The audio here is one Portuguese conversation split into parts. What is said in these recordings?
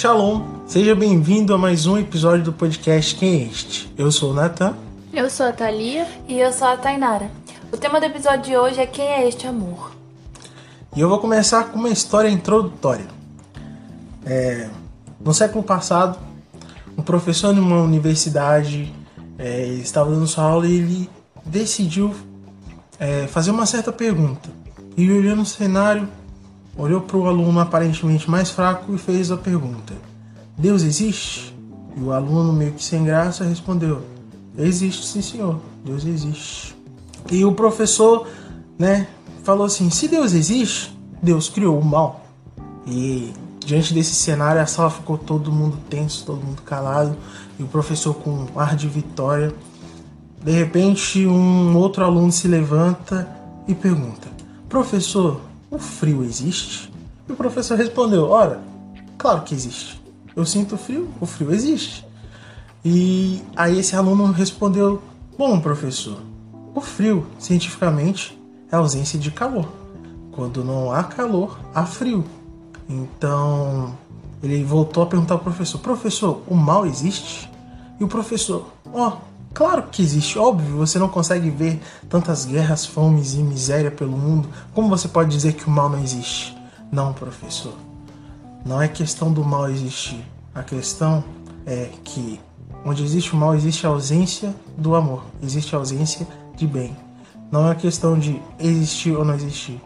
Shalom, seja bem-vindo a mais um episódio do podcast Quem é Este? Eu sou o Nathan. Eu sou a Thalia. E eu sou a Tainara. O tema do episódio de hoje é Quem é este amor? E eu vou começar com uma história introdutória. No século passado, um professor numa universidade estava dando sua aula e ele decidiu fazer uma certa pergunta. E olhando o cenário, olhou para o aluno aparentemente mais fraco e fez a pergunta: Deus existe? E o aluno, meio que sem graça, respondeu: existe, sim senhor, Deus existe. E o professor, falou assim: se Deus existe, Deus criou o mal. E diante desse cenário, a sala ficou todo mundo tenso, todo mundo calado, e o professor com um ar de vitória. De repente, um outro aluno se levanta e pergunta: professor, o frio existe? E o professor respondeu: ora, claro que existe. Eu sinto frio, o frio existe. E aí esse aluno respondeu: bom, professor, o frio, cientificamente, é a ausência de calor. Quando não há calor, há frio. Então, ele voltou a perguntar ao professor: professor, o mal existe? E o professor: claro que existe, óbvio, você não consegue ver tantas guerras, fomes e miséria pelo mundo. Como você pode dizer que o mal não existe? Não, professor, não é questão do mal existir. A questão é que onde existe o mal, existe a ausência do amor, existe a ausência de bem. Não é questão de existir ou não existir,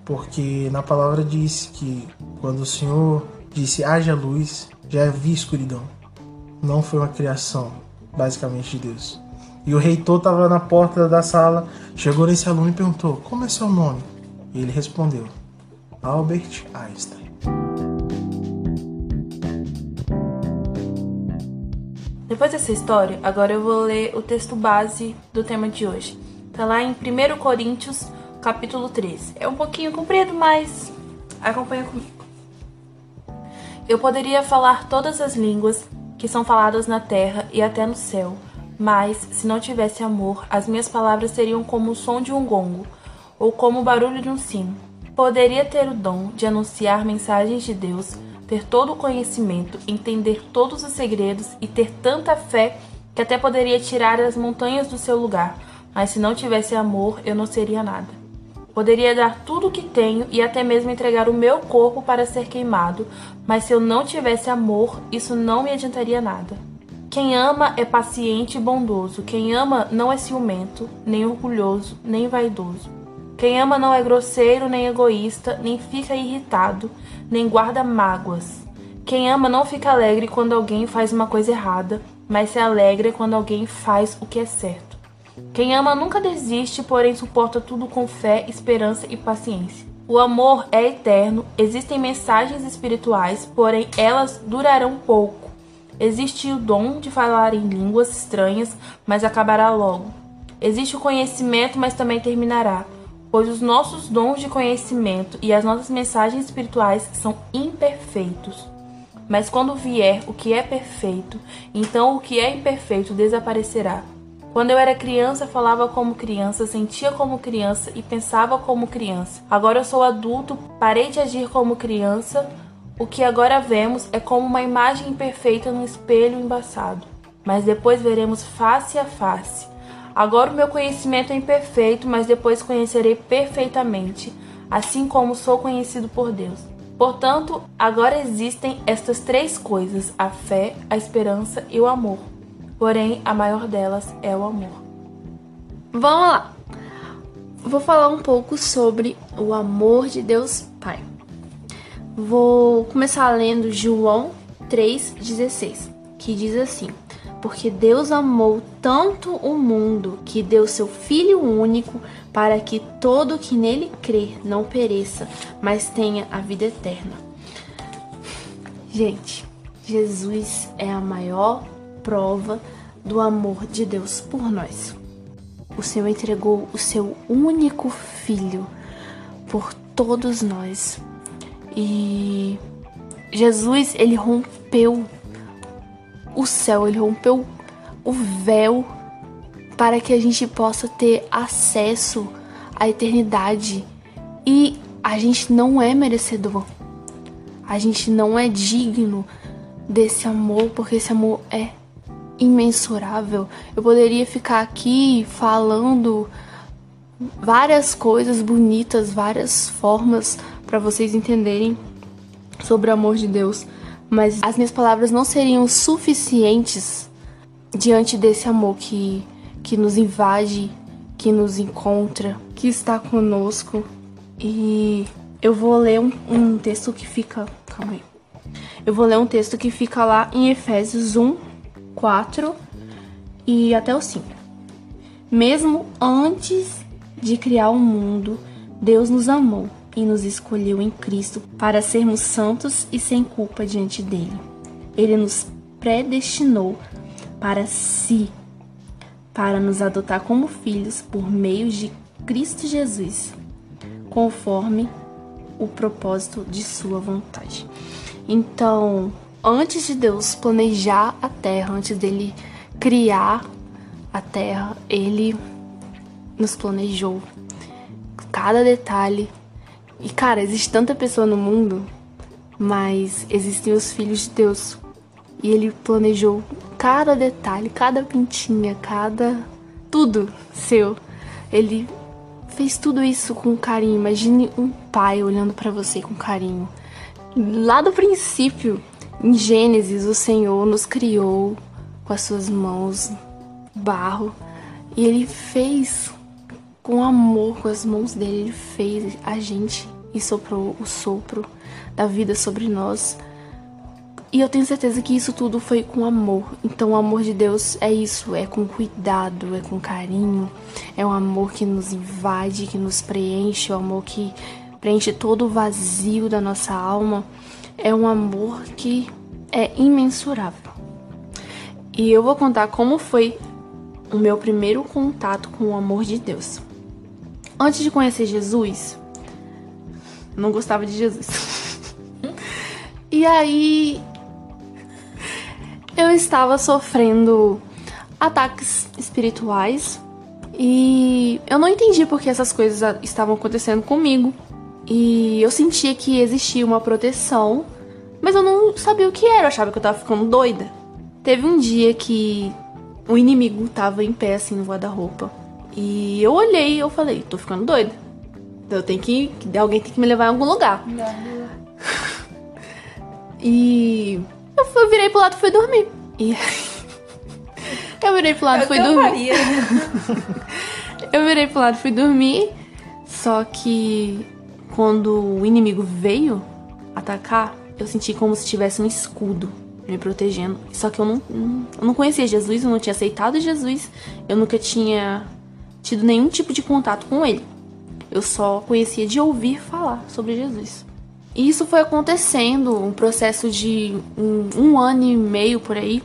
porque na palavra diz que quando o Senhor disse haja luz, já havia escuridão. Não foi uma criação, basicamente, de Deus. E o reitor estava na porta da sala, chegou nesse aluno e perguntou: como é seu nome? E ele respondeu: Albert Einstein. Depois dessa história, agora eu vou ler o texto base do tema de hoje. Está lá em 1 Coríntios, capítulo 13. É um pouquinho comprido, mas acompanha comigo. Eu poderia falar todas as línguas que são faladas na terra e até no céu, mas se não tivesse amor, as minhas palavras seriam como o som de um gongo ou como o barulho de um sino. Poderia ter o dom de anunciar mensagens de Deus, ter todo o conhecimento, entender todos os segredos e ter tanta fé que até poderia tirar as montanhas do seu lugar, mas se não tivesse amor, eu não seria nada. Poderia dar tudo o que tenho e até mesmo entregar o meu corpo para ser queimado, mas se eu não tivesse amor, isso não me adiantaria nada. Quem ama é paciente e bondoso. Quem ama não é ciumento, nem orgulhoso, nem vaidoso. Quem ama não é grosseiro, nem egoísta, nem fica irritado, nem guarda mágoas. Quem ama não fica alegre quando alguém faz uma coisa errada, mas se alegra quando alguém faz o que é certo. Quem ama nunca desiste, porém suporta tudo com fé, esperança e paciência. O amor é eterno, existem mensagens espirituais, porém elas durarão pouco. Existe o dom de falar em línguas estranhas, mas acabará logo. Existe o conhecimento, mas também terminará, pois os nossos dons de conhecimento e as nossas mensagens espirituais são imperfeitos. Mas quando vier o que é perfeito, então o que é imperfeito desaparecerá. Quando eu era criança, falava como criança, sentia como criança e pensava como criança. Agora eu sou adulto, parei de agir como criança. O que agora vemos é como uma imagem imperfeita num espelho embaçado. Mas depois veremos face a face. Agora o meu conhecimento é imperfeito, mas depois conhecerei perfeitamente, assim como sou conhecido por Deus. Portanto, agora existem estas três coisas: a fé, a esperança e o amor. Porém, a maior delas é o amor. Vamos lá. Vou falar um pouco sobre o amor de Deus Pai. Vou começar lendo João 3,16, que diz assim: porque Deus amou tanto o mundo que deu seu Filho único para que todo que nele crê não pereça, mas tenha a vida eterna. Gente, Jesus é a maior prova do amor de Deus por nós. O Senhor entregou o seu único Filho por todos nós. E Jesus, ele rompeu o céu, ele rompeu o véu para que a gente possa ter acesso à eternidade. E a gente não é merecedor. A gente não é digno desse amor, porque esse amor é imensurável. Eu poderia ficar aqui falando várias coisas bonitas, várias formas para vocês entenderem sobre o amor de Deus, mas as minhas palavras não seriam suficientes diante desse amor que nos invade, que nos encontra, que está conosco. E eu vou ler um texto que fica... Calma aí. Eu vou ler um texto que fica lá em Efésios 1, 4 e até o 5. Mesmo antes de criar o mundo, Deus nos amou e nos escolheu em Cristo para sermos santos e sem culpa diante dele. Ele nos predestinou para si, para nos adotar como filhos por meio de Cristo Jesus, conforme o propósito de sua vontade. Então, antes de Deus planejar a terra, antes dele criar a terra, ele nos planejou cada detalhe. E cara, existe tanta pessoa no mundo, mas existem os filhos de Deus. E ele planejou cada detalhe, cada pintinha, tudo seu. Ele fez tudo isso com carinho. Imagine um pai olhando pra você com carinho. Lá do princípio, em Gênesis, o Senhor nos criou com as suas mãos, barro, e ele fez com amor, com as mãos dele, ele fez a gente e soprou o sopro da vida sobre nós. E eu tenho certeza que isso tudo foi com amor. Então o amor de Deus é isso, é com cuidado, é com carinho, é um amor que nos invade, que nos preenche, é um amor que preenche todo o vazio da nossa alma. É um amor que é imensurável. E eu vou contar como foi o meu primeiro contato com o amor de Deus. Antes de conhecer Jesus, eu não gostava de Jesus. E aí eu estava sofrendo ataques espirituais e eu não entendi por que essas coisas estavam acontecendo comigo. E eu sentia que existia uma proteção, mas eu não sabia o que era, eu achava que eu tava ficando doida. Teve um dia que o inimigo tava em pé assim no guarda-roupa. E eu olhei e eu falei, tô ficando doida. Então alguém tem que me levar em algum lugar. E eu virei pro lado e fui dormir. E eu virei pro lado e fui dormir. Eu virei pro lado e fui dormir. Só que quando o inimigo veio atacar, eu senti como se tivesse um escudo me protegendo. Só que eu não conhecia Jesus, eu não tinha aceitado Jesus, eu nunca tinha tido nenhum tipo de contato com ele. Eu só conhecia de ouvir falar sobre Jesus. E isso foi acontecendo, um processo de um ano e meio por aí.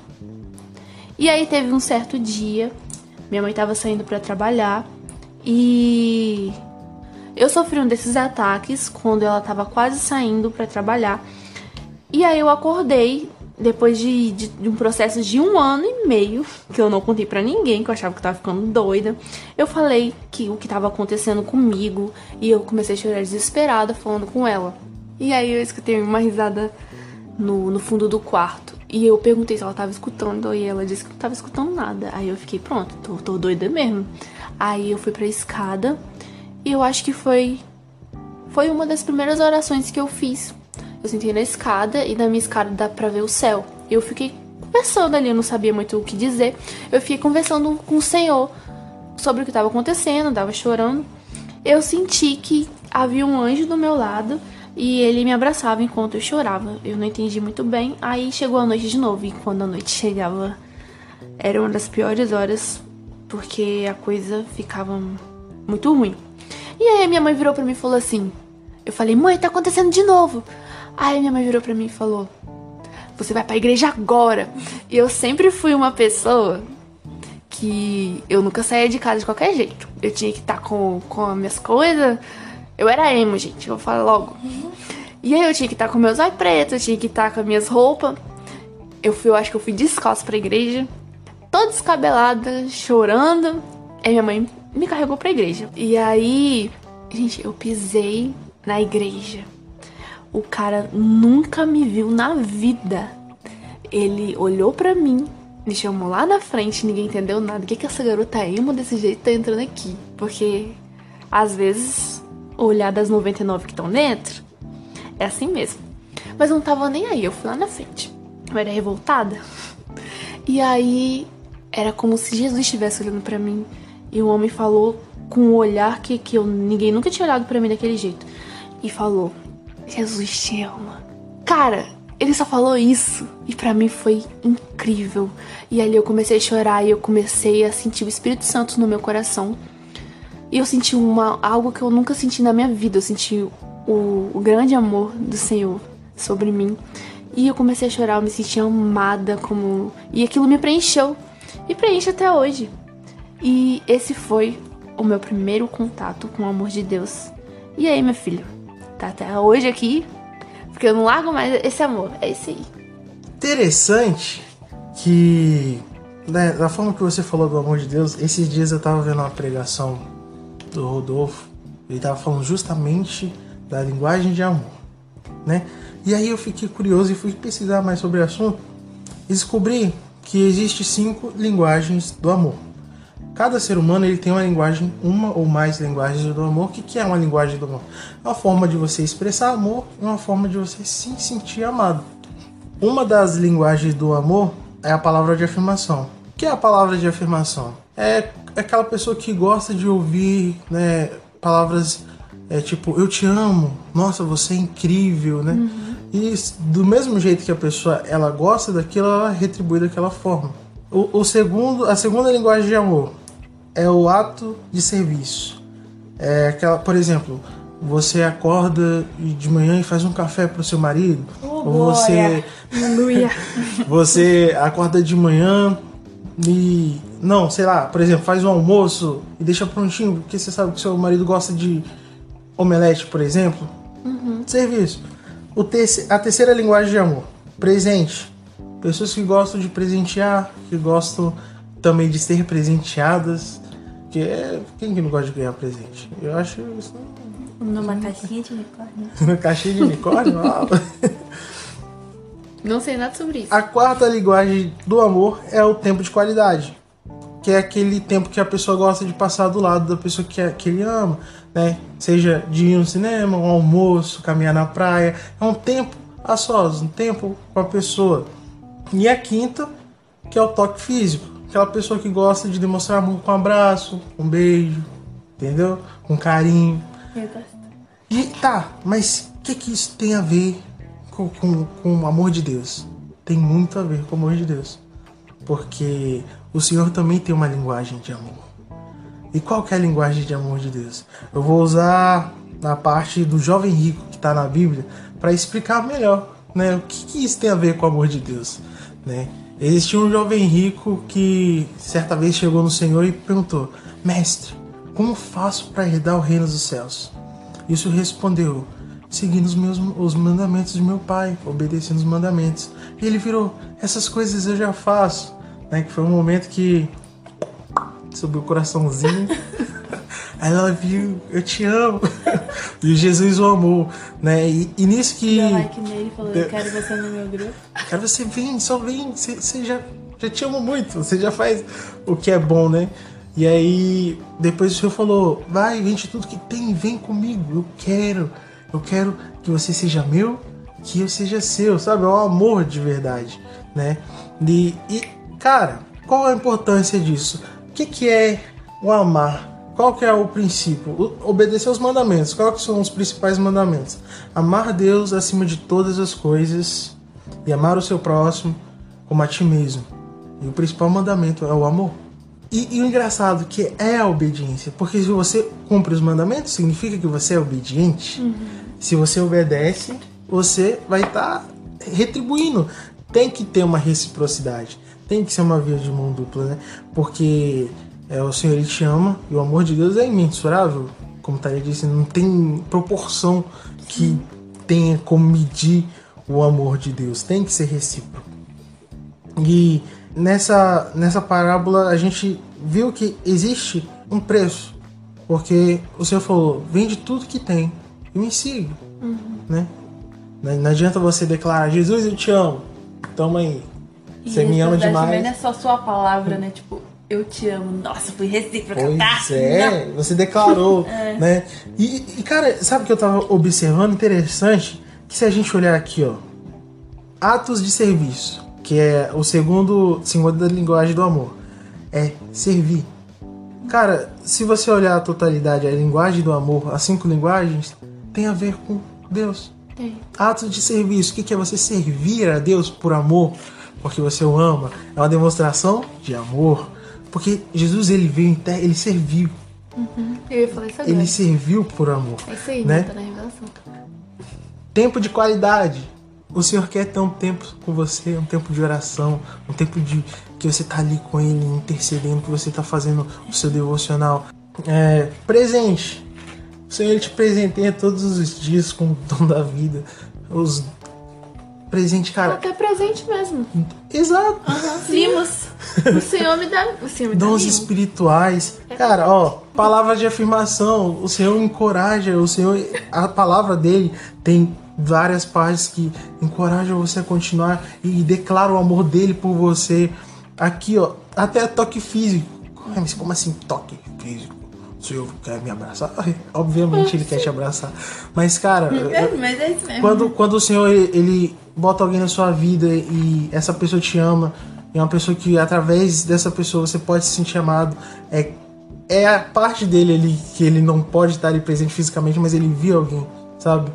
E aí teve um certo dia, minha mãe estava saindo para trabalhar e eu sofri um desses ataques quando ela estava quase saindo para trabalhar. E aí eu acordei depois de um processo de 1 ano e meio, que eu não contei pra ninguém, que eu achava que eu tava ficando doida. Eu falei o que tava acontecendo comigo e eu comecei a chorar desesperada falando com ela. E aí eu escutei uma risada no fundo do quarto. E eu perguntei se ela tava escutando e ela disse que não tava escutando nada. Aí eu fiquei, pronto, tô doida mesmo. Aí eu fui pra escada e eu acho que foi uma das primeiras orações que eu fiz. Eu sentei na escada e na minha escada dá pra ver o céu. Eu fiquei conversando ali, eu não sabia muito o que dizer. Eu fiquei conversando com o Senhor sobre o que estava acontecendo, tava chorando. Eu senti que havia um anjo do meu lado e ele me abraçava enquanto eu chorava. Eu não entendi muito bem. Aí chegou a noite de novo e quando a noite chegava era uma das piores horas porque a coisa ficava muito ruim. E aí a minha mãe virou pra mim e falou assim... Eu falei, mãe, tá acontecendo de novo. Aí minha mãe virou pra mim e falou, você vai pra igreja agora. E eu sempre fui uma pessoa que eu nunca saía de casa de qualquer jeito. Eu tinha que estar com as minhas coisas. Eu era emo, gente, eu falo logo. E aí eu tinha que estar com meus olhos pretos, eu tinha que estar com as minhas roupas. Eu acho que eu fui descalço pra igreja, toda descabelada, chorando. Aí minha mãe me carregou pra igreja. E aí, gente, eu pisei na igreja. O cara nunca me viu na vida. Ele olhou pra mim, me chamou lá na frente, ninguém entendeu nada. O que essa garota emo desse jeito tá entrando aqui? Porque, às vezes, o olhar das 99 que estão dentro é assim mesmo. Mas eu não tava nem aí, eu fui lá na frente. Eu era revoltada. E aí, era como se Jesus estivesse olhando pra mim. E o homem falou com um olhar que ninguém nunca tinha olhado pra mim daquele jeito. E falou, Jesus te ama. Cara, ele só falou isso. E pra mim foi incrível. E ali eu comecei a chorar e eu comecei a sentir o Espírito Santo no meu coração. E eu senti algo que eu nunca senti na minha vida. Eu senti o grande amor do Senhor sobre mim. E eu comecei a chorar, eu me senti amada e aquilo me preencheu. E preenche até hoje. E esse foi o meu primeiro contato com o amor de Deus. E aí, meu filho? Tá até hoje aqui, porque eu não largo mais esse amor. É esse aí. Interessante que, né, da forma que você falou do amor de Deus, esses dias eu tava vendo uma pregação do Rodolfo. Ele tava falando justamente da linguagem de amor, né? E aí eu fiquei curioso e fui pesquisar mais sobre o assunto e descobri que existem 5 linguagens do amor. Cada ser humano ele tem uma linguagem, uma ou mais linguagens do amor. O que é uma linguagem do amor? É uma forma de você expressar amor e uma forma de você se sentir amado. Uma das linguagens do amor é a palavra de afirmação. O que é a palavra de afirmação? É aquela pessoa que gosta de ouvir, né, palavras tipo, eu te amo, nossa, você é incrível, né? E do mesmo jeito que a pessoa ela gosta daquilo, ela retribui daquela forma. A segunda linguagem de amor é o ato de serviço. É aquela, por exemplo, você acorda de manhã e faz um café para o seu marido. Ou você acorda de manhã e não, sei lá, por exemplo, faz um almoço e deixa prontinho, porque você sabe que seu marido gosta de omelete, por exemplo. Serviço. A terceira linguagem de amor, presente. Pessoas que gostam de presentear, que gostam também de ser presenteadas. Quem que não gosta de ganhar presente? Eu acho isso. Numa caixinha de unicórnio. Numa caixinha de unicórnio? Não sei nada sobre isso. A quarta linguagem do amor é o tempo de qualidade, que é aquele tempo que a pessoa gosta de passar do lado da pessoa que ele ama, né? Seja de ir no cinema, um almoço, caminhar na praia. É um tempo a sós, um tempo com a pessoa. E a quinta, que é o toque físico. Aquela pessoa que gosta de demonstrar amor com um abraço, um beijo, entendeu? Com carinho. Eu gosto. E tá, mas o que isso tem a ver com o amor de Deus? Tem muito a ver com o amor de Deus. Porque o Senhor também tem uma linguagem de amor. E qual que é a linguagem de amor de Deus? Eu vou usar a parte do jovem rico que está na Bíblia para explicar melhor, né? O que isso tem a ver com o amor de Deus, né? Existia um jovem rico que certa vez chegou no Senhor e perguntou: Mestre, como faço para herdar o reino dos céus? Isso respondeu: seguindo os mandamentos de meu pai, obedecendo os mandamentos. E ele virou: essas coisas eu já faço, né? Que foi um momento que subiu o coraçãozinho. I love you, eu te amo. E Jesus o amou, né? E nisso que... Deu like nele, falou, eu quero você no meu grupo. Cara, você vem, só vem. Você já te amo muito, você já faz o que é bom, né? E aí, depois o Senhor falou: vai, vende tudo que tem, vem comigo. Eu quero que você seja meu, que eu seja seu, sabe? É um amor de verdade, né? E cara, qual a importância disso? O que é o amar? Qual que é o princípio? Obedecer os mandamentos. Quais que são os principais mandamentos? Amar Deus acima de todas as coisas e amar o seu próximo como a ti mesmo. E o principal mandamento é o amor. E o engraçado que é a obediência. Porque se você cumpre os mandamentos, significa que você é obediente. Se você obedece, você vai estar retribuindo. Tem que ter uma reciprocidade. Tem que ser uma via de mão dupla, né? Porque o Senhor, Ele te ama e o amor de Deus é imensurável. Como Thalia disse, não tem proporção que tenha como medir o amor de Deus. Tem que ser recíproco. E nessa parábola a gente viu que existe um preço. Porque o Senhor falou: vende tudo que tem e me siga. Né? Não adianta você declarar: Jesus, eu te amo. Toma aí. Você me ama demais. Não é só sua palavra, né? Tipo, eu te amo. Nossa, fui recíproca. Pois é, você declarou, né? E, cara, sabe o que eu tava observando? Interessante, que se a gente olhar aqui, ó, atos de serviço, que é o segundo da linguagem do amor, é servir. Cara, se você olhar a totalidade, a linguagem do amor, as 5 linguagens, tem a ver com Deus. Tem. Atos de serviço, o que é você servir a Deus por amor, porque você o ama? É uma demonstração de amor. Porque Jesus, ele veio em terra, ele serviu. Eu ia falar isso agora. Ele serviu por amor. É isso aí, né? Tá na revelação. Tempo de qualidade. O Senhor quer ter um tempo com você, um tempo de oração, um tempo de que você tá ali com Ele, intercedendo, que você tá fazendo o seu devocional. Presente. O Senhor, ele te presenteia todos os dias com o dom da vida. Os presente, cara. Até presente mesmo. Exato. Vimos. O Senhor me dá. O Senhor me dá Dons mimo. espirituais. Cara, ó, palavra de afirmação. O Senhor encoraja, o Senhor, a palavra dele tem várias partes que encorajam você a continuar e declara o amor dele por você. Aqui, ó, até toque físico. Mas como assim toque físico? O Senhor quer me abraçar? Obviamente ele quer te abraçar. Mas, cara, Mas é isso mesmo. quando o Senhor ele bota alguém na sua vida e essa pessoa te ama, e é uma pessoa que através dessa pessoa você pode se sentir amado, é a parte dele ali que ele não pode estar ali presente fisicamente, mas ele viu alguém, sabe?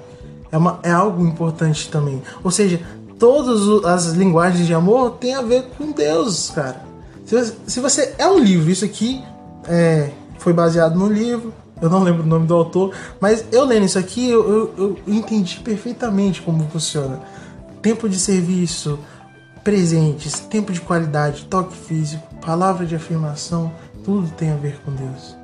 É algo importante também. Ou seja, todas as linguagens de amor tem a ver com Deus, cara. Se você... É um livro, isso aqui foi baseado no livro, eu não lembro o nome do autor, mas eu lendo isso aqui, eu entendi perfeitamente como funciona. Tempo de serviço, presentes, tempo de qualidade, toque físico, palavra de afirmação, tudo tem a ver com Deus.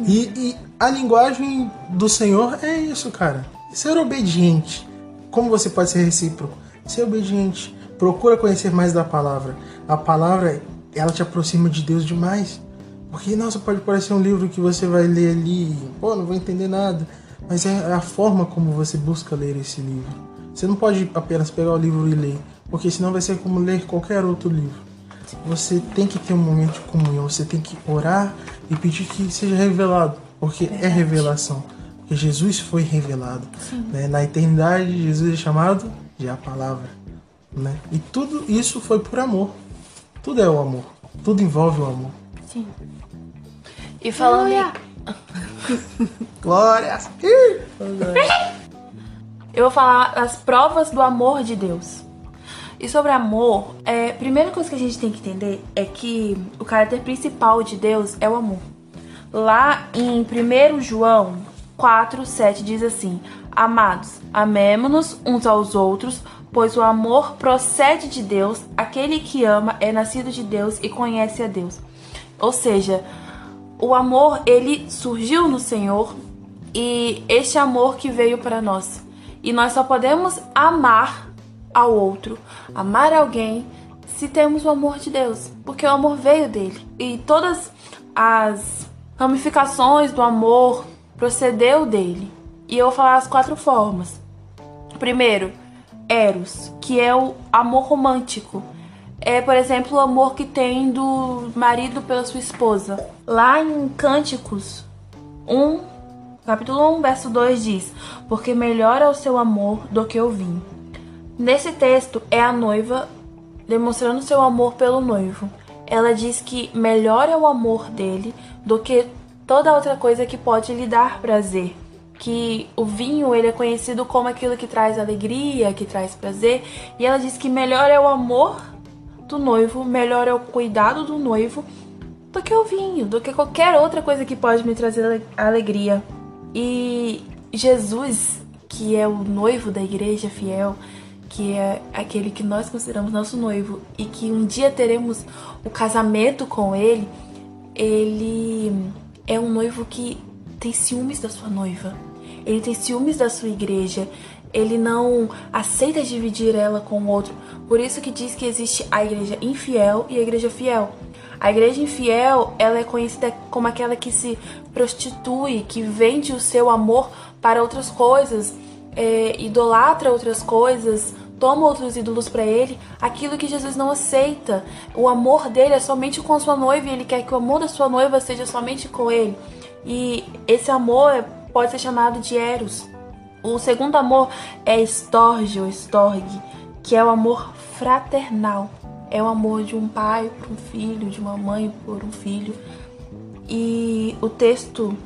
E a linguagem do Senhor é isso, cara. Ser obediente. Como você pode ser recíproco? Ser obediente. Procura conhecer mais da palavra. A palavra, ela te aproxima de Deus demais. Porque, nossa, pode parecer um livro que você vai ler ali, pô, não vou entender nada. Mas é a forma como você busca ler esse livro. Você não pode apenas pegar o livro e ler, porque senão vai ser como ler qualquer outro livro. Você tem que ter um momento de comunhão, você tem que orar e pedir que seja revelado, porque é revelação. Porque Jesus foi revelado. Né? Na eternidade, Jesus é chamado de a palavra. Né? E tudo isso foi por amor. Tudo é o amor. Tudo envolve o amor. Sim. E falando Glória! Eu vou falar as provas do amor de Deus. E sobre amor, a primeira coisa que a gente tem que entender é que o caráter principal de Deus é o amor. Lá em 1 João 4:7 diz assim: Amados, amemo-nos uns aos outros, pois o amor procede de Deus. Aquele que ama é nascido de Deus e conhece a Deus. Ou seja, o amor, ele surgiu no Senhor e este amor que veio para nós. E nós só podemos amar ao outro, amar alguém, se temos o amor de Deus, porque o amor veio dele. E todas as ramificações do amor procedeu dele. E eu vou falar as 4 formas. Primeiro, Eros, que é o amor romântico. É, por exemplo, o amor que tem do marido pela sua esposa. Lá em Cânticos 1, capítulo 1, verso 2 diz: Porque melhor é o seu amor do que o vinho. Nesse texto é a noiva demonstrando seu amor pelo noivo. Ela diz que melhor é o amor dele do que toda outra coisa que pode lhe dar prazer. Que o vinho, ele é conhecido como aquilo que traz alegria, que traz prazer. E ela diz que melhor é o amor do noivo, melhor é o cuidado do noivo do que o vinho, do que qualquer outra coisa que pode me trazer alegria. E Jesus, que é o noivo da igreja fiel, que é aquele que nós consideramos nosso noivo e que um dia teremos o casamento com ele, ele é um noivo que tem ciúmes da sua noiva. Ele tem ciúmes da sua igreja. Ele não aceita dividir ela com o outro. Por isso que diz que existe a igreja infiel e a igreja fiel. A igreja infiel, ela é conhecida como aquela que se prostitui, que vende o seu amor para outras coisas, idolatra outras coisas toma outros ídolos para ele, aquilo que Jesus não aceita. O amor dele é somente com a sua noiva e ele quer que o amor da sua noiva seja somente com ele. E esse amor pode ser chamado de eros. O segundo amor é storge ou storg, que é o amor fraternal. É o amor de um pai por um filho, de uma mãe por um filho. E o texto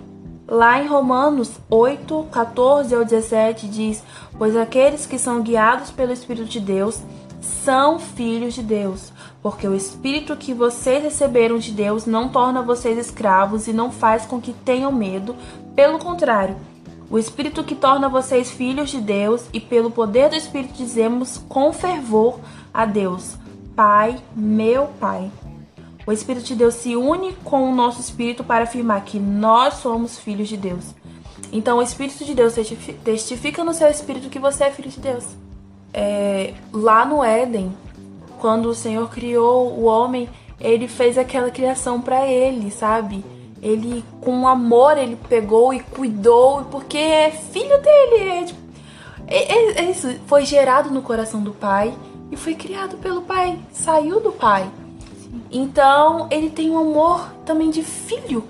lá em Romanos 8, 14 ao 17 diz: pois aqueles que são guiados pelo Espírito de Deus são filhos de Deus, porque o Espírito que vocês receberam de Deus não torna vocês escravos e não faz com que tenham medo. Pelo contrário, o Espírito que torna vocês filhos de Deus, e pelo poder do Espírito dizemos com fervor a Deus: Pai, meu Pai. O Espírito de Deus se une com o nosso espírito para afirmar que nós somos filhos de Deus. Então o Espírito de Deus testifica no seu espírito que você é filho de Deus. Lá no Éden, quando o Senhor criou o homem, ele fez aquela criação para ele, sabe? Ele, com amor, ele pegou e cuidou, porque é filho dele. Isso foi gerado no coração do Pai e foi criado pelo Pai, saiu do Pai. Então, ele tem um amor também de filho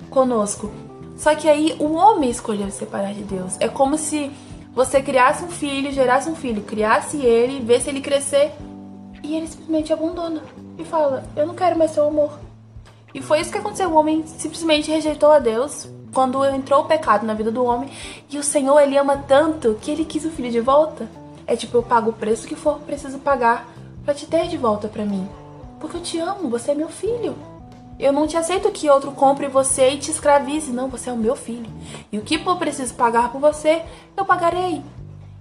conosco. Só que aí o homem escolheu se separar de Deus. É como se você criasse um filho, gerasse um filho, criasse ele, vê se ele crescer, e ele simplesmente abandona e fala: eu não quero mais seu amor. E foi isso que aconteceu. O homem simplesmente rejeitou a Deus quando entrou o pecado na vida do homem. E o Senhor, ele ama tanto que ele quis o filho de volta. É tipo: eu pago o preço que for preciso pagar pra te ter de volta pra mim. Porque eu te amo, você é meu filho. Eu não te aceito que outro compre você e te escravize. Não, você é o meu filho. E o que for preciso pagar por você, eu pagarei.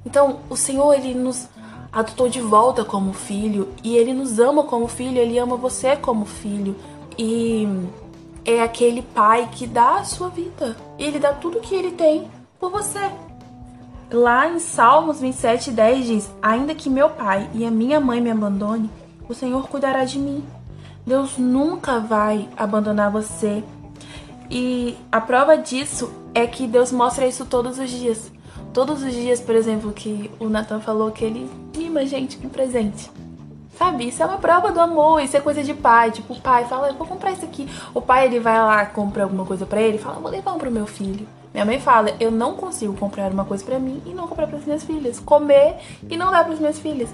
Então, o Senhor, ele nos adotou de volta como filho. E ele nos ama como filho, ele ama você como filho. E é aquele pai que dá a sua vida. Ele dá tudo que ele tem por você. Lá em Salmos 27:10 diz: ainda que meu pai e a minha mãe me abandone, o Senhor cuidará de mim. Deus nunca vai abandonar você. E a prova disso é que Deus mostra isso todos os dias. Todos os dias, por exemplo, que o Nathan falou que ele mima a gente com presente. Sabe? Isso é uma prova do amor, isso é coisa de pai. Tipo, o pai fala: eu vou comprar isso aqui. O pai, ele vai lá, compra alguma coisa pra ele, fala: vou levar um pro meu filho. Minha mãe fala: eu não consigo comprar uma coisa pra mim e não comprar pras minhas filhas. Comer e não dar pras minhas filhas.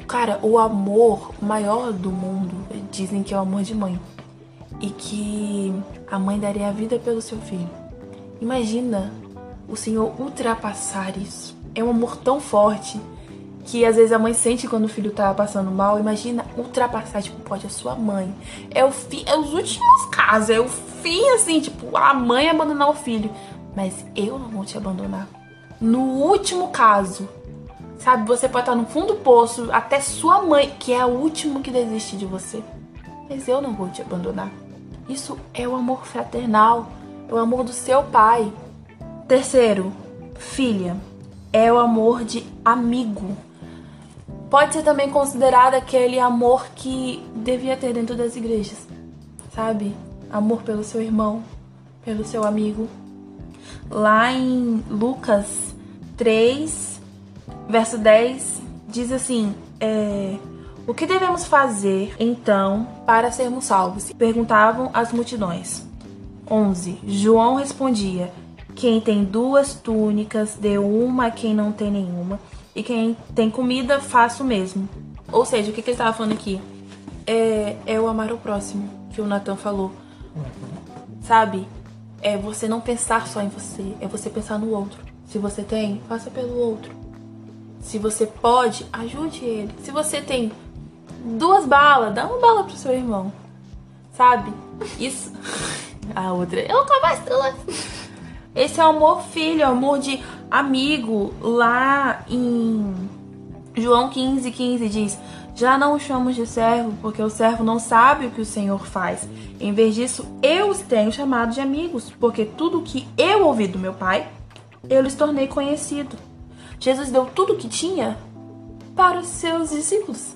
Cara, o amor maior do mundo, dizem que é o amor de mãe. E que a mãe daria a vida pelo seu filho. Imagina o Senhor ultrapassar isso. É um amor tão forte que às vezes a mãe sente quando o filho tá passando mal. Imagina ultrapassar, tipo, pode a sua mãe. É o fim, é os últimos casos, é o fim, assim, tipo, a mãe abandonar o filho. Mas eu não vou te abandonar. No último caso, sabe, você pode estar no fundo do poço, até sua mãe, que é o último que desiste de você. Mas eu não vou te abandonar. Isso é o amor fraternal, é o amor do seu pai. Terceiro, filha, é o amor de amigo. Pode ser também considerado aquele amor que devia ter dentro das igrejas, sabe? Amor pelo seu irmão, pelo seu amigo. Lá em Lucas 3, verso 10, diz assim: o que devemos fazer, então, para sermos salvos? Perguntavam as multidões. 11. João respondia: quem tem 2 túnicas, dê uma a quem não tem nenhuma, e quem tem comida, faça o mesmo. Ou seja, o que ele estava falando aqui? É o amar o próximo, que o Nathan falou. Sabe? É você não pensar só em você, é você pensar no outro. Se você tem, faça pelo outro. Se você pode, ajude ele. Se você tem 2 balas, dá uma bala pro seu irmão. Sabe? Isso. A outra. Eu nunca mais trouxe. Esse é o amor filho, é o amor de amigo. Lá em João 15:15 diz: já não o chamamos de servo, porque o servo não sabe o que o Senhor faz. Em vez disso, eu os tenho chamado de amigos, porque tudo o que eu ouvi do meu Pai, eu lhes tornei conhecido. Jesus deu tudo o que tinha para os seus discípulos.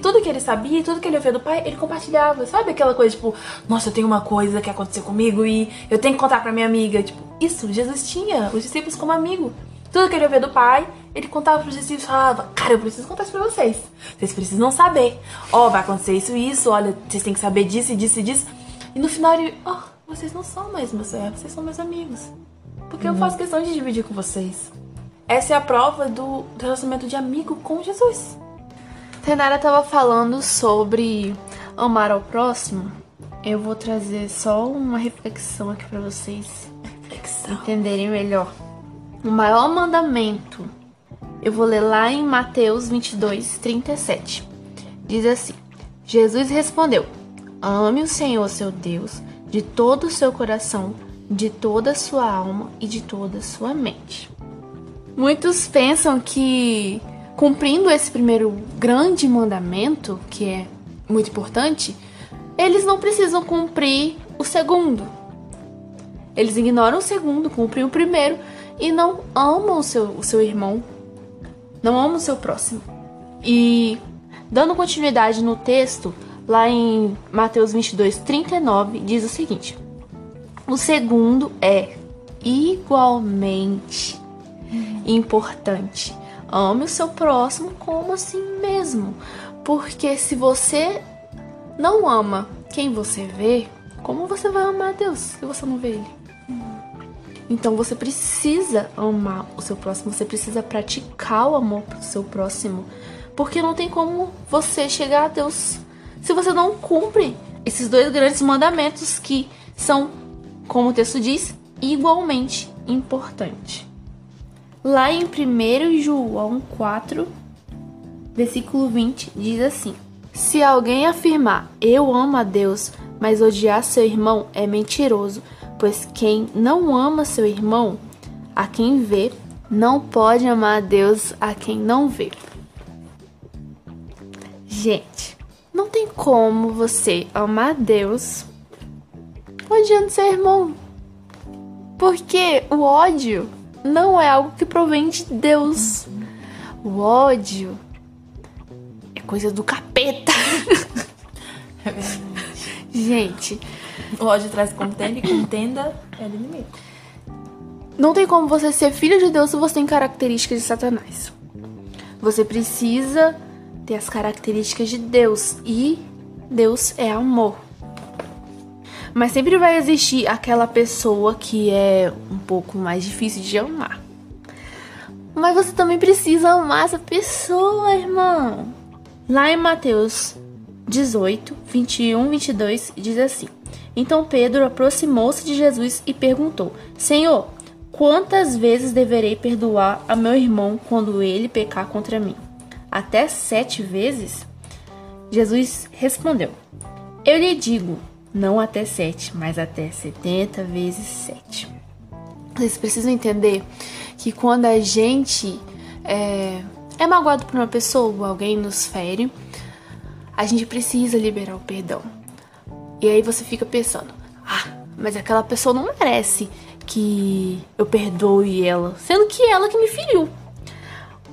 Tudo que ele sabia, tudo que ele ouvia do Pai, ele compartilhava. Sabe aquela coisa, tipo, nossa, eu tenho uma coisa que aconteceu comigo e eu tenho que contar pra minha amiga. Tipo, isso, Jesus tinha os discípulos como amigo. Tudo que ele ouvia do Pai, Ele contava pros discípulos e falava, cara, eu preciso contar isso pra vocês. Vocês precisam saber. Ó, vai acontecer isso, olha, vocês têm que saber disso e disso e disso. E no final ele, vocês não são mais meus servos, vocês são meus amigos. Porque eu faço questão de dividir com vocês. Essa é a prova do relacionamento de amigo com Jesus. Renata tava falando sobre amar ao próximo. Eu vou trazer só uma reflexão aqui pra vocês entenderem melhor. O maior mandamento, eu vou ler lá em Mateus 22, 37. Diz assim: Jesus respondeu: ame o Senhor seu Deus de todo o seu coração, de toda a sua alma e de toda a sua mente. Muitos pensam que cumprindo esse primeiro grande mandamento, que é muito importante, eles não precisam cumprir o segundo. Eles ignoram o segundo, cumprem o primeiro e não amam o seu irmão, não amam o seu próximo. E dando continuidade no texto, lá em Mateus 22, 39, diz o seguinte: o segundo é igualmente importante. Ame o seu próximo como a si mesmo. Porque se você não ama quem você vê, como você vai amar a Deus se você não vê Ele? Então você precisa amar o seu próximo, você precisa praticar o amor pro seu próximo. Porque não tem como você chegar a Deus se você não cumpre esses dois grandes mandamentos que são, como o texto diz, igualmente importantes. Lá em 1 João 4, versículo 20, diz assim: se alguém afirmar eu amo a Deus, mas odiar seu irmão, é mentiroso, pois quem não ama seu irmão, a quem vê, não pode amar a Deus a quem não vê. Gente, não tem como você amar a Deus odiando seu irmão. Porque o ódio não é algo que provém de Deus. O ódio é coisa do capeta. É verdade. Gente, O ódio traz contenda e contenda é do inimigo. não tem como você ser filho de Deus se você tem características de Satanás. Você precisa ter as características de Deus. E Deus é amor. Mas sempre vai existir aquela pessoa que é um pouco mais difícil de amar. Mas você também precisa amar essa pessoa, irmão. Lá em Mateus 18, 21, 22, diz assim: então Pedro aproximou-se de Jesus e perguntou: Senhor, quantas vezes deverei perdoar a meu irmão quando ele pecar contra mim? Até 7 vezes? Jesus respondeu: eu lhe digo, não até 7, mas até 70 vezes 7. Vocês precisam entender que quando a gente é magoado por uma pessoa, alguém nos fere, a gente precisa liberar o perdão. E aí você fica pensando: mas aquela pessoa não merece que eu perdoe ela, sendo que ela que me feriu.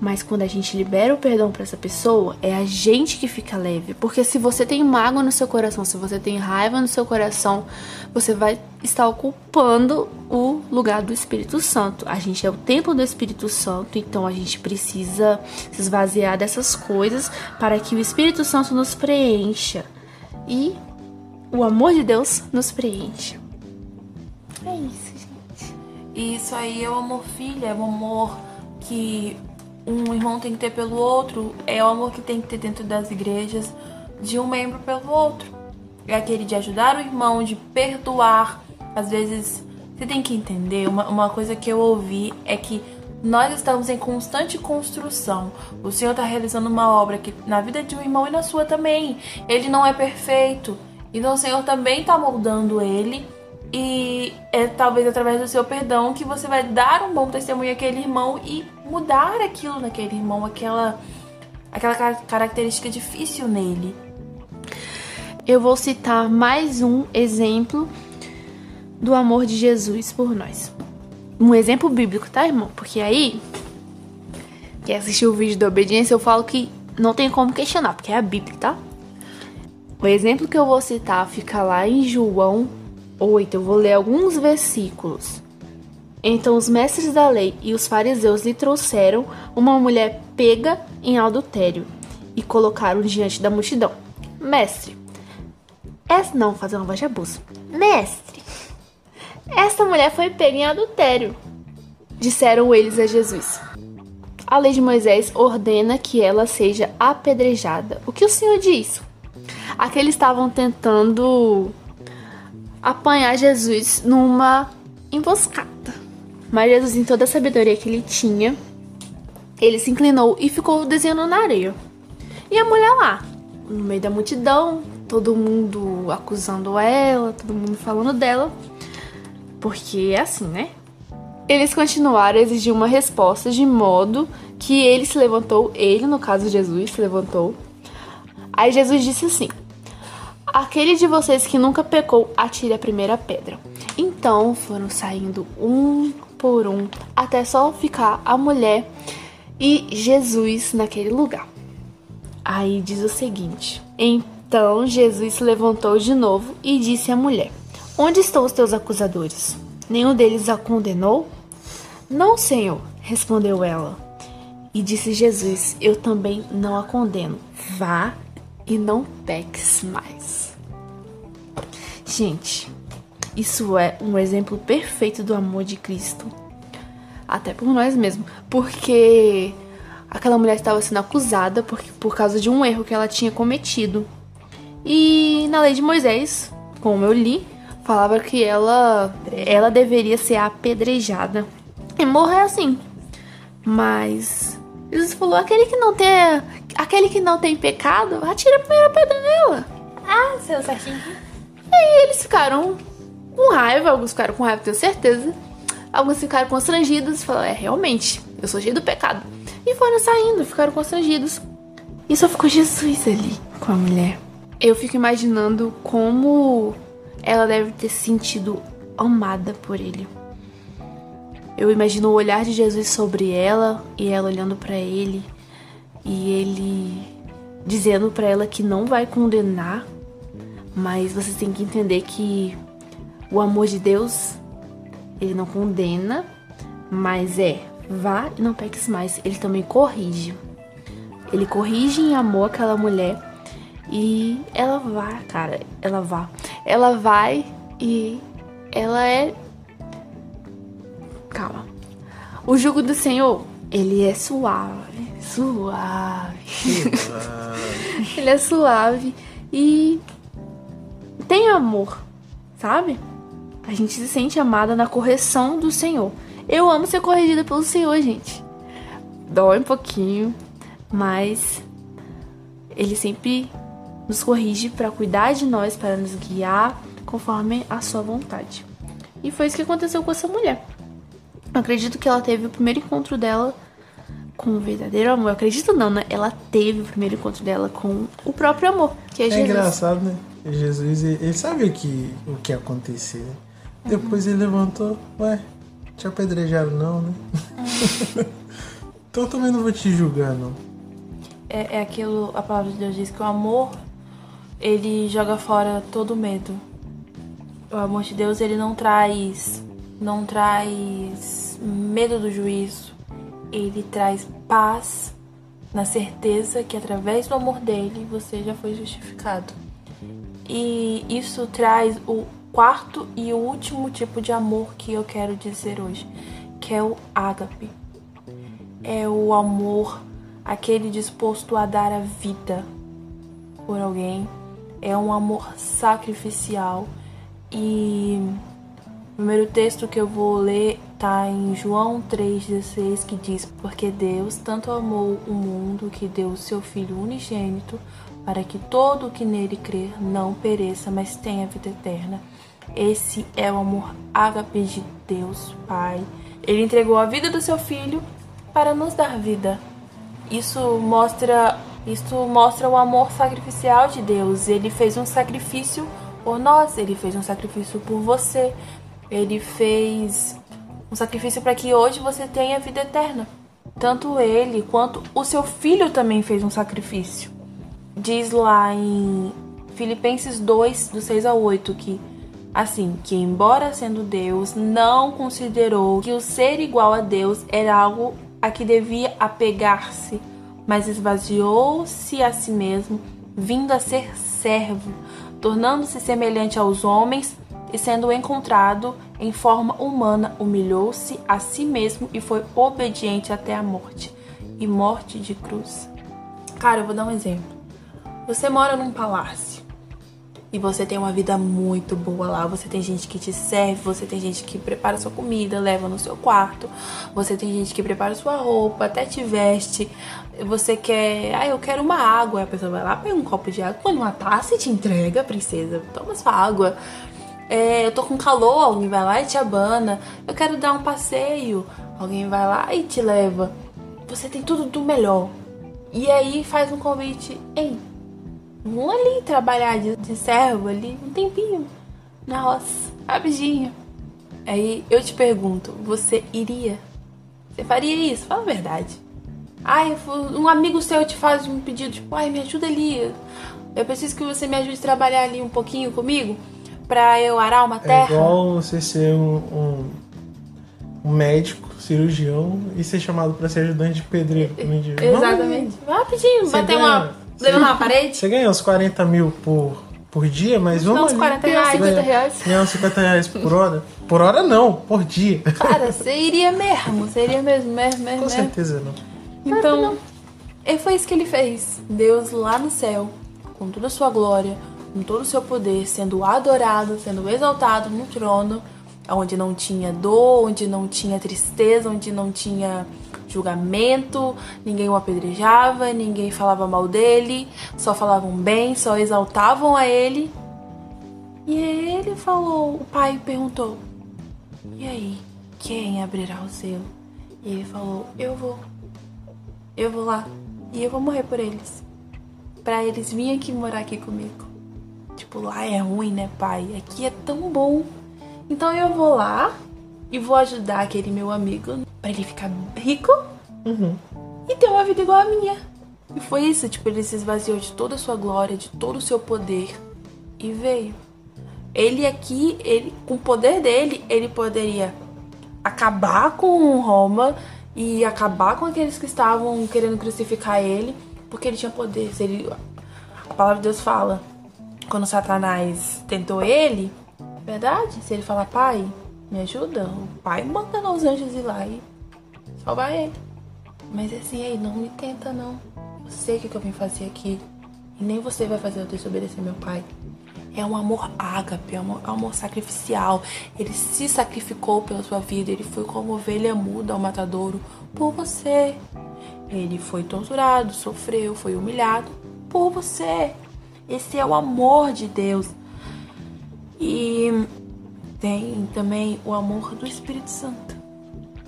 Mas quando a gente libera o perdão para essa pessoa, é a gente que fica leve. Porque se você tem mágoa no seu coração, se você tem raiva no seu coração, você vai estar ocupando o lugar do Espírito Santo. A gente é o templo do Espírito Santo, então a gente precisa se esvaziar dessas coisas para que o Espírito Santo nos preencha e o amor de Deus nos preencha. É isso, gente. E isso aí é o amor filho, é o amor que um irmão tem que ter pelo outro, é o amor que tem que ter dentro das igrejas, de um membro pelo outro. É aquele de ajudar o irmão, de perdoar. Às vezes, você tem que entender, uma coisa que eu ouvi é que nós estamos em constante construção. O Senhor está realizando uma obra que, na vida de um irmão e na sua também. Ele não é perfeito, então o Senhor também está moldando ele. E é talvez através do seu perdão que você vai dar um bom testemunho àquele irmão e mudar aquilo naquele irmão, aquela característica difícil nele. Eu vou citar mais um exemplo do amor de Jesus por nós. Um exemplo bíblico, tá, irmão? Porque aí, quem assistiu o vídeo da obediência, eu falo que não tem como questionar, porque é a Bíblia, tá? O exemplo que eu vou citar fica lá em João 8, eu vou ler alguns versículos. Então os mestres da lei e os fariseus lhe trouxeram uma mulher pega em adultério e colocaram diante da multidão. Mestre, não, fazer uma voz de abuso. Mestre, esta mulher foi pega em adultério, disseram eles a Jesus. A lei de Moisés ordena que ela seja apedrejada. O que o Senhor diz? Aqueles estavam tentando apanhar Jesus numa emboscada. Mas Jesus, em toda a sabedoria que ele tinha, ele se inclinou e ficou desenhando na areia. E a mulher lá, no meio da multidão, todo mundo acusando ela, todo mundo falando dela. Porque é assim, né? Eles continuaram a exigir uma resposta de modo que ele se levantou, ele, no caso Jesus, se levantou. Aí Jesus disse assim: aquele de vocês que nunca pecou, atire a primeira pedra. Então foram saindo um por um, até só ficar a mulher e Jesus naquele lugar. Aí diz o seguinte: então Jesus se levantou de novo e disse à mulher: onde estão os teus acusadores? Nenhum deles a condenou? Não, Senhor, respondeu ela. E disse Jesus: eu também não a condeno. Vá e não peques mais. Gente, isso é um exemplo perfeito do amor de Cristo. Até por nós mesmos. Porque aquela mulher estava sendo acusada por causa de um erro que ela tinha cometido. E na lei de Moisés, como eu li, falava que ela deveria ser apedrejada e morrer assim. Mas Jesus falou: aquele que não tem pecado, atira a primeira pedra nela. Ah, seu certinho. E aí eles ficaram com raiva, alguns ficaram com raiva, tenho certeza. Alguns ficaram constrangidos e falaram: realmente, eu sou cheio do pecado. E foram saindo, ficaram constrangidos. E só ficou Jesus ali com a mulher. Eu fico imaginando como ela deve ter se sentido amada por ele. Eu imagino o olhar de Jesus sobre ela e ela olhando pra ele e ele dizendo pra ela que não vai condenar, mas vocês têm que entender que o amor de Deus, ele não condena, mas vá e não peques mais. Ele também corrige. Ele corrige em amor aquela mulher e ela vai, cara, ela vai e ela é... Calma. O jugo do Senhor, ele é suave. Ele é suave e tem amor, sabe? A gente se sente amada na correção do Senhor. Eu amo ser corrigida pelo Senhor, gente. Dói um pouquinho, mas ele sempre nos corrige para cuidar de nós, para nos guiar conforme a sua vontade. E foi isso que aconteceu com essa mulher. Eu acredito que ela teve o primeiro encontro dela com o verdadeiro amor. Eu acredito não, né? Ela teve o primeiro encontro dela com o próprio amor, que é Jesus. É engraçado, né? Jesus, ele sabe o que ia acontecer. Depois ele levantou: ué, te apedrejaram não, né? Então eu também não vou te julgar, não. É aquilo, a palavra de Deus diz que o amor, ele joga fora todo medo. O amor de Deus, ele não traz medo do juízo. Ele traz paz na certeza que através do amor dele você já foi justificado. E isso traz o quarto e o último tipo de amor que eu quero dizer hoje, que é o ágape. É o amor, aquele disposto a dar a vida por alguém. É um amor sacrificial. E o primeiro texto que eu vou ler está em João 3,16, que diz: porque Deus tanto amou o mundo que deu o seu Filho unigênito, para que todo o que nele crer não pereça, mas tenha vida eterna. Esse é o amor ágape de Deus Pai. Ele entregou a vida do seu Filho para nos dar vida. Isso mostra o amor sacrificial de Deus. Ele fez um sacrifício por nós, ele fez um sacrifício por você. Ele fez um sacrifício para que hoje você tenha vida eterna. Tanto ele quanto o seu Filho também fez um sacrifício. Diz lá em Filipenses 2, do 6 ao 8, que Assim, que embora sendo Deus, não considerou que o ser igual a Deus era algo a que devia apegar-se, mas esvaziou-se a si mesmo, vindo a ser servo, tornando-se semelhante aos homens e sendo encontrado em forma humana, humilhou-se a si mesmo e foi obediente até a morte, e morte de cruz. Cara, eu vou dar um exemplo. Você mora num palácio e você tem uma vida muito boa lá. Você tem gente que te serve, você tem gente que prepara sua comida, leva no seu quarto. Você tem gente que prepara sua roupa, até te veste. Você quer... eu quero uma água. Aí a pessoa vai lá, pega um copo de água, põe numa taça e te entrega, princesa. Toma sua água. Eu tô com calor, alguém vai lá e te abana. Eu quero dar um passeio, alguém vai lá e te leva. Você tem tudo do melhor. E aí faz um convite. Ei, vamos ali trabalhar de servo ali um tempinho na roça, rapidinho. Aí eu te pergunto, você iria? Você faria isso? Fala a verdade. Um amigo seu te faz um pedido, tipo, me ajuda ali. Eu preciso que você me ajude a trabalhar ali um pouquinho comigo pra eu arar uma terra. É igual você ser um médico, cirurgião e ser chamado pra ser ajudante de pedreiro. Exatamente. Rapidinho, bater uma parede. Você ganha uns 40 mil por dia, mas vamos uns 40 reais. 50 reais. Ganhar uns 50 reais por hora. Por hora não, por dia. Cara, você iria mesmo. Você iria mesmo. Com certeza não. Então, foi isso que ele fez. Deus lá no céu, com toda a sua glória, com todo o seu poder, sendo adorado, sendo exaltado no trono, onde não tinha dor, onde não tinha tristeza, onde não tinha julgamento, ninguém o apedrejava, ninguém falava mal dele, só falavam bem, só exaltavam a ele. E ele falou, o pai perguntou, e aí, quem abrirá o selo? E ele falou, eu vou lá e eu vou morrer por eles, pra eles virem aqui morar aqui comigo. Tipo, lá é ruim, né, pai? Aqui é tão bom. Então eu vou lá e vou ajudar aquele meu amigo pra ele ficar rico e ter uma vida igual a minha. E foi isso, tipo, ele se esvaziou de toda a sua glória, de todo o seu poder e veio. Ele aqui, com o poder dele, ele poderia acabar com Roma e acabar com aqueles que estavam querendo crucificar ele, porque ele tinha poder. A palavra de Deus fala, quando Satanás tentou ele, verdade? Se ele falar, pai, me ajuda, o pai manda os anjos ir lá e salvar ele. Mas assim, não me tenta não. Eu sei o que eu vim fazer aqui. E nem você vai fazer eu desobedecer meu pai. É um amor ágape, é um amor sacrificial. Ele se sacrificou pela sua vida. Ele foi como ovelha muda ao matadouro por você. Ele foi torturado, sofreu, foi humilhado por você. Esse é o amor de Deus. E tem também o amor do Espírito Santo.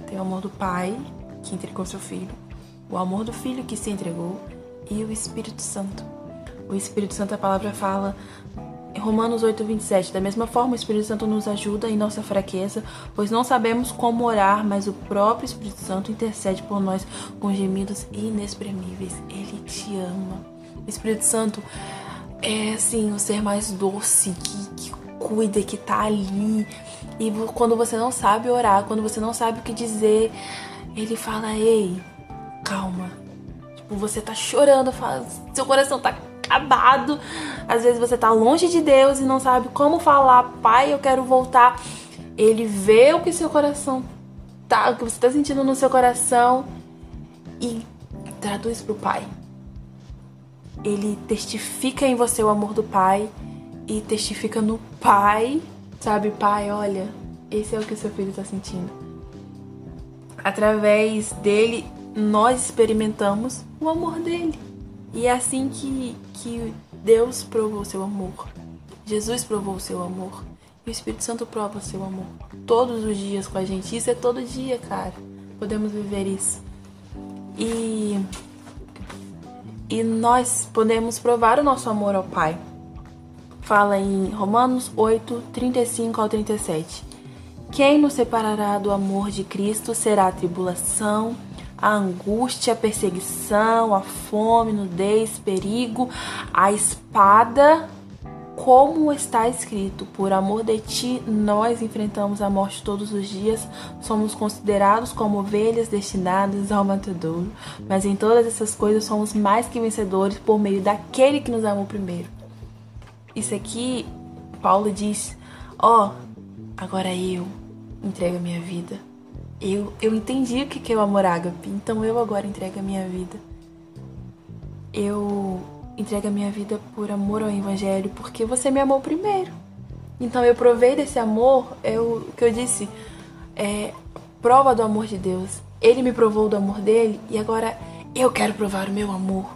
Tem o amor do Pai, que entregou seu Filho. O amor do Filho, que se entregou. E o Espírito Santo. O Espírito Santo, a palavra fala em Romanos 8:27. Da mesma forma, o Espírito Santo nos ajuda em nossa fraqueza, pois não sabemos como orar, mas o próprio Espírito Santo intercede por nós com gemidos inexprimíveis. Ele te ama. O Espírito Santo é, assim, o ser mais doce, que cuida, que tá ali. E quando você não sabe orar, quando você não sabe o que dizer, ele fala, ei, calma. Tipo, você tá chorando, seu coração tá acabado. Às vezes você tá longe de Deus e não sabe como falar, pai, eu quero voltar. Ele vê o que seu coração tá, o que você tá sentindo no seu coração e traduz pro pai. Ele testifica em você o amor do pai e testifica no pai, sabe? Pai, olha, esse é o que o seu filho tá sentindo. Através dele, nós experimentamos o amor dele. E é assim que Deus provou o seu amor. Jesus provou o seu amor. E o Espírito Santo prova o seu amor. Todos os dias com a gente. Isso é todo dia, cara. Podemos viver isso. E nós podemos provar o nosso amor ao Pai. Fala em Romanos 8:35-37. Quem nos separará do amor de Cristo será a tribulação, a angústia, a perseguição, a fome, nudez, perigo, a espada. Como está escrito, por amor de ti, nós enfrentamos a morte todos os dias, somos considerados como ovelhas destinadas ao matadouro, mas em todas essas coisas somos mais que vencedores por meio daquele que nos amou primeiro. Isso aqui, Paulo diz, agora eu entrego a minha vida. Eu entendi o que é o amor ágape, então eu agora entrego a minha vida. Eu entrego a minha vida por amor ao Evangelho, porque você me amou primeiro. Então eu provei desse amor, o que eu disse, prova do amor de Deus. Ele me provou do amor dele e agora eu quero provar o meu amor.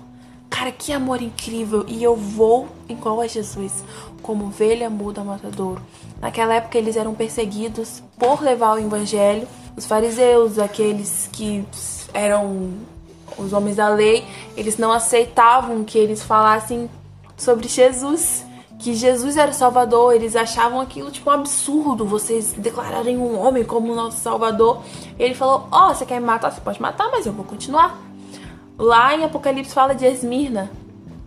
Cara, que amor incrível! E eu vou igual a Jesus, como ovelha muda ao matadouro. Naquela época eles eram perseguidos por levar o Evangelho. Os fariseus, aqueles que eram os homens da lei, eles não aceitavam que eles falassem sobre Jesus, que Jesus era o Salvador. Eles achavam aquilo tipo um absurdo, vocês declararem um homem como o nosso Salvador. Ele falou, você quer me matar? Você pode matar, mas eu vou continuar. Lá em Apocalipse fala de Esmirna,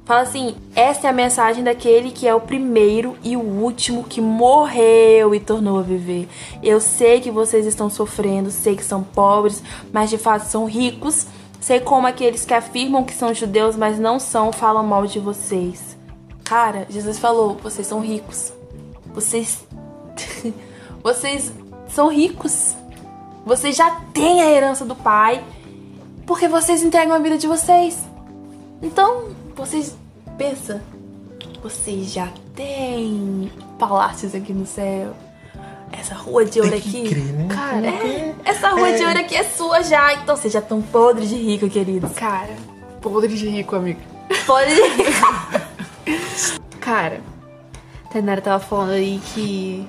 fala assim, essa é a mensagem daquele que é o primeiro e o último que morreu e tornou a viver. Eu sei que vocês estão sofrendo, sei que são pobres, mas de fato são ricos. Sei como aqueles que afirmam que são judeus, mas não são, falam mal de vocês. Cara, Jesus falou, vocês são ricos. Vocês são ricos. Vocês já têm a herança do Pai, porque vocês entregam a vida de vocês. Então, vocês pensam, vocês já têm palácios aqui no céu. Essa rua de ouro aqui, crer, né? cara, essa rua de ouro aqui é sua já. Então vocês já estão podres de rico, queridos. Cara, podre de rico, amigo. Podre de rico. Cara, a Tainara tava falando aí que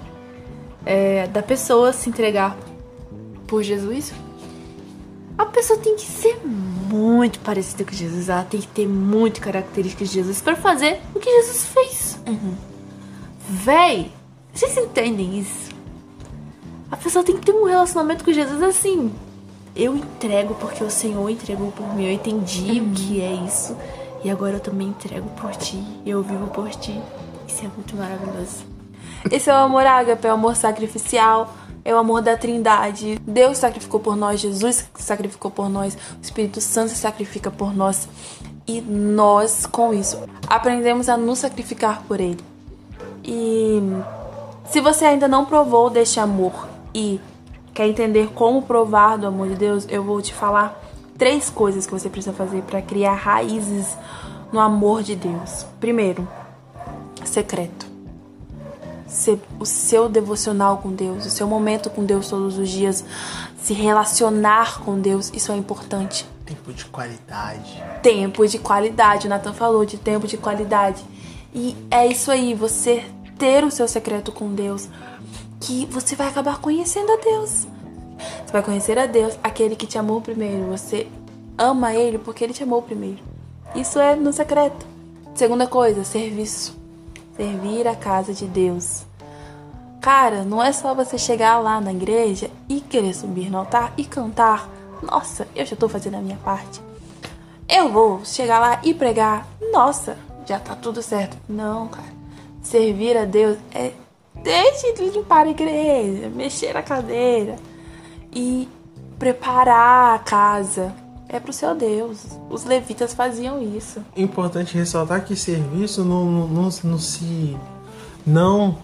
da pessoa se entregar por Jesus, a pessoa tem que ser muito parecida com Jesus. Ela tem que ter muito características de Jesus pra fazer o que Jesus fez. Véi, vocês entendem isso? A pessoa tem que ter um relacionamento com Jesus assim. Eu entrego porque o Senhor entregou por mim. Eu entendi o que é isso. E agora eu também entrego por ti. Eu vivo por ti. Isso é muito maravilhoso. Esse é o amor ágape, é o amor sacrificial. É o amor da Trindade. Deus sacrificou por nós, Jesus sacrificou por nós, o Espírito Santo se sacrifica por nós. E nós, com isso, aprendemos a nos sacrificar por Ele. E se você ainda não provou deste amor e quer entender como provar do amor de Deus, eu vou te falar 3 coisas que você precisa fazer para criar raízes no amor de Deus. Primeiro, secreto. O seu devocional com Deus, o seu momento com Deus todos os dias, se relacionar com Deus, isso é importante. Tempo de qualidade. Tempo de qualidade, o Nathan falou de tempo de qualidade. E é isso aí, você ter o seu secreto com Deus, que você vai acabar conhecendo a Deus. Você vai conhecer a Deus, aquele que te amou primeiro. Você ama Ele porque Ele te amou primeiro. Isso é no secreto. Segunda coisa, serviço. Servir a casa de Deus. Cara, não é só você chegar lá na igreja e querer subir no altar e cantar. Nossa, eu já tô fazendo a minha parte. Eu vou chegar lá e pregar. Nossa, já tá tudo certo. Não, cara. Servir a Deus é desde limpar a igreja, mexer na cadeira e preparar a casa. É pro seu Deus. Os levitas faziam isso. Importante ressaltar que serviço não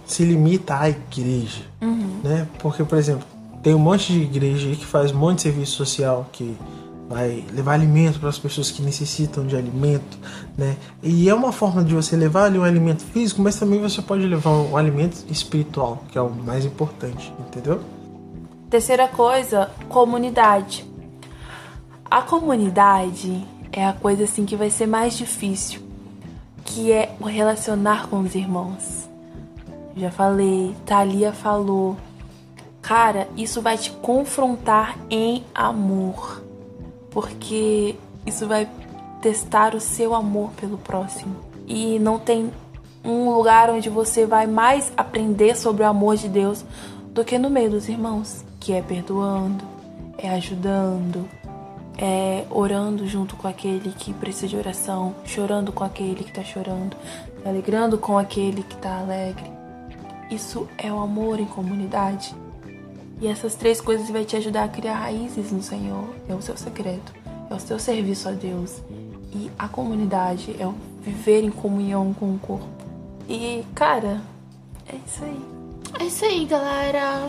se limita à igreja, né? Porque, por exemplo, tem um monte de igreja aí que faz um monte de serviço social, que vai levar alimento para as pessoas que necessitam de alimento, né? E é uma forma de você levar ali um alimento físico, mas também você pode levar um alimento espiritual, que é o mais importante, entendeu? Terceira coisa, comunidade. A comunidade é a coisa assim que vai ser mais difícil, que é o relacionar com os irmãos. Já falei, Thalia falou. Cara, isso vai te confrontar em amor, porque isso vai testar o seu amor pelo próximo. E não tem um lugar onde você vai mais aprender sobre o amor de Deus do que no meio dos irmãos, que é perdoando, é ajudando, orando junto com aquele que precisa de oração, chorando com aquele que tá chorando, se alegrando com aquele que tá alegre. Isso é o amor em comunidade. E essas 3 coisas vai te ajudar a criar raízes no Senhor. É o seu segredo, é o seu serviço a Deus. E a comunidade é o viver em comunhão com o corpo. E, cara, é isso aí. É isso aí, galera.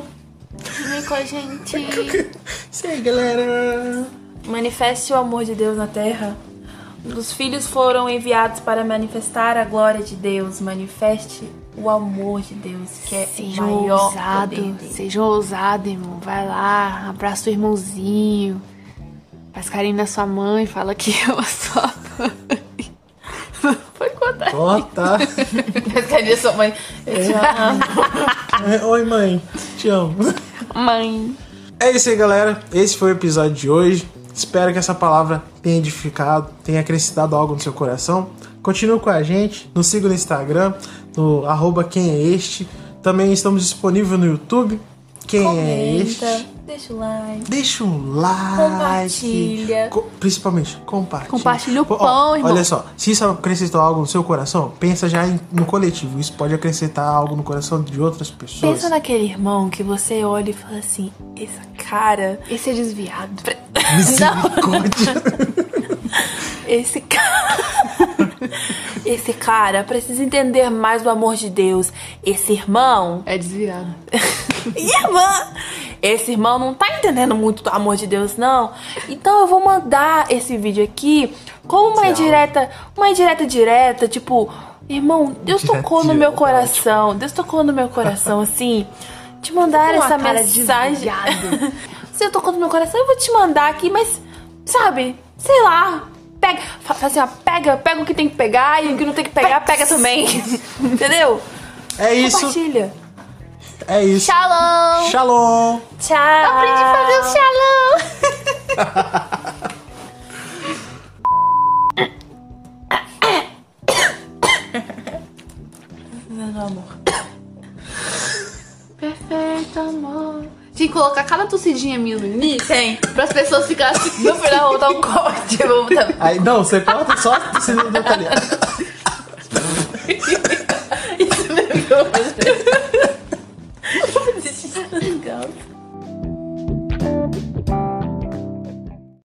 Vem com a gente. Isso aí, galera. Manifeste o amor de Deus na terra. Os filhos foram enviados para manifestar a glória de Deus. Manifeste o amor de Deus, que é Seja o maior ousado, poder dele. seja ousado, irmão. Vai lá, abraça o irmãozinho. Faz carinho na sua mãe, fala que ama sua mãe. Foi contar. Corta. Faz carinho na sua mãe. Eu te amo. Oi, mãe. Te amo. Mãe. É isso aí, galera. Esse foi o episódio de hoje. Espero que essa palavra tenha edificado, tenha acrescentado algo no seu coração. Continue com a gente. Nos siga no Instagram, no @quemeste. Também estamos disponíveis no YouTube. Quem é este? Deixa o like. Deixa um like. Compartilha. Principalmente, compartilha. Compartilha o Ó, pão, irmão. Olha só, se isso acrescentou algo no seu coração, pensa já no coletivo. Isso pode acrescentar algo no coração de outras pessoas. Pensa naquele irmão que você olha e fala assim, essa cara... Esse é desviado. Misericórdia. Esse cara precisa entender mais do amor de Deus. Esse irmão... É desviado. Irmã! Esse irmão não tá entendendo muito do amor de Deus, não. Então eu vou mandar esse vídeo aqui como uma indireta, tipo... Irmão, Deus tocou no meu coração. Deus tocou no meu coração, assim... Te mandar essa mensagem. Você tocou no meu coração, eu vou te mandar aqui, mas... Sabe? Sei lá... Pega, assim, ó, pega o que tem que pegar e o que não tem que pegar, pega também. Entendeu? É isso. Compartilha. É isso. Shalom. Shalom. Tchau. Aprendi a fazer o shalom. Amor. Perfeito, amor. Tinha que colocar cada tossidinha minha no início. Tem. Para as pessoas ficarem assim. No final eu vou dar um corte. Eu vou botar... Aí, não, você corta só se não detalhar. Isso mesmo.